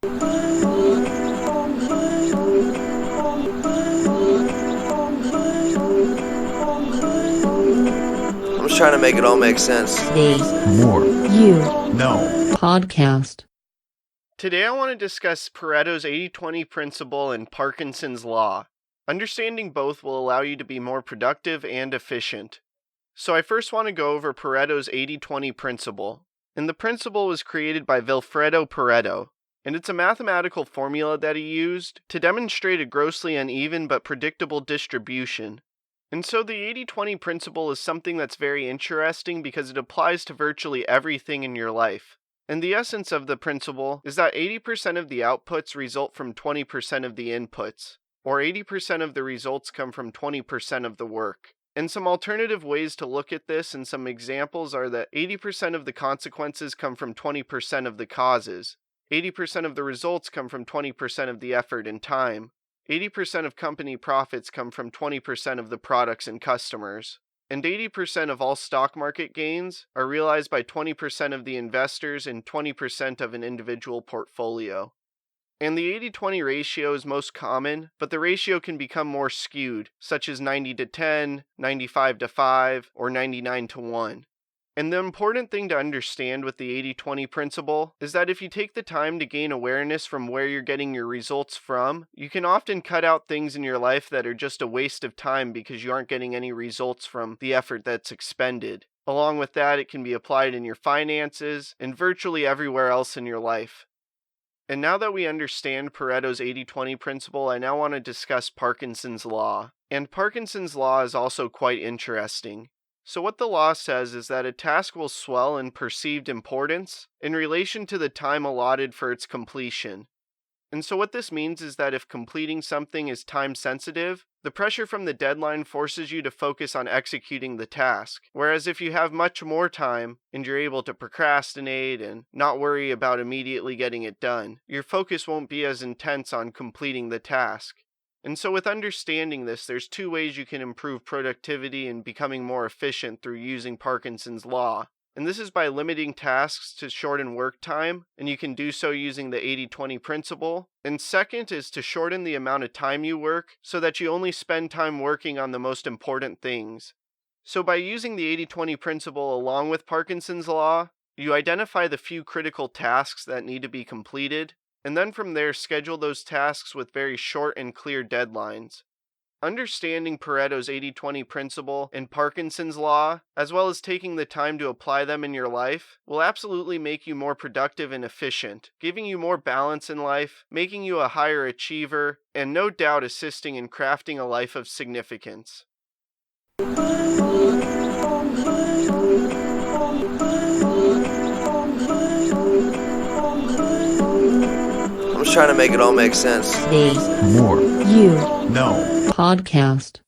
I'm just trying to make it all make sense. More You know. podcast. Today I want to discuss Pareto's 80-20 principle and Parkinson's Law. Understanding both will allow you to be more productive and efficient. So I first want to go over Pareto's 80-20 principle. And the principle was created by Vilfredo Pareto, and it's a mathematical formula that he used to demonstrate a grossly uneven but predictable distribution. And so the 80-20 principle is something that's very interesting because it applies to virtually everything in your life. And the essence of the principle is that 80% of the outputs result from 20% of the inputs, or 80% of the results come from 20% of the work. And some alternative ways to look at this and some examples are that 80% of the consequences come from 20% of the causes, 80% of the results come from 20% of the effort and time, 80% of company profits come from 20% of the products and customers, and 80% of all stock market gains are realized by 20% of the investors and 20% of an individual portfolio. And the 80-20 ratio is most common, but the ratio can become more skewed, such as 90-10, 95-5, or 99-1. And the important thing to understand with the 80-20 principle is that if you take the time to gain awareness from where you're getting your results from, you can often cut out things in your life that are just a waste of time because you aren't getting any results from the effort that's expended. Along with that, it can be applied in your finances and virtually everywhere else in your life. And now that we understand Pareto's 80-20 principle, I now want to discuss Parkinson's Law. And Parkinson's Law is also quite interesting. So what the law says is that a task will swell in perceived importance in relation to the time allotted for its completion. And so what this means is that if completing something is time sensitive, the pressure from the deadline forces you to focus on executing the task. Whereas if you have much more time and you're able to procrastinate and not worry about immediately getting it done, your focus won't be as intense on completing the task. And so with understanding this, there's two ways you can improve productivity and becoming more efficient through using Parkinson's Law. And this is by limiting tasks to shorten work time, and you can do so using the 80-20 principle. And second is to shorten the amount of time you work so that you only spend time working on the most important things. So by using the 80-20 principle along with Parkinson's Law, you identify the few critical tasks that need to be completed, and then from there schedule those tasks with very short and clear deadlines. Understanding Pareto's 80-20 principle and Parkinson's Law, as well as taking the time to apply them in your life, will absolutely make you more productive and efficient, giving you more balance in life, making you a higher achiever, and no doubt assisting in crafting a life of significance. I'm just trying to make it all make sense. More You know. podcast.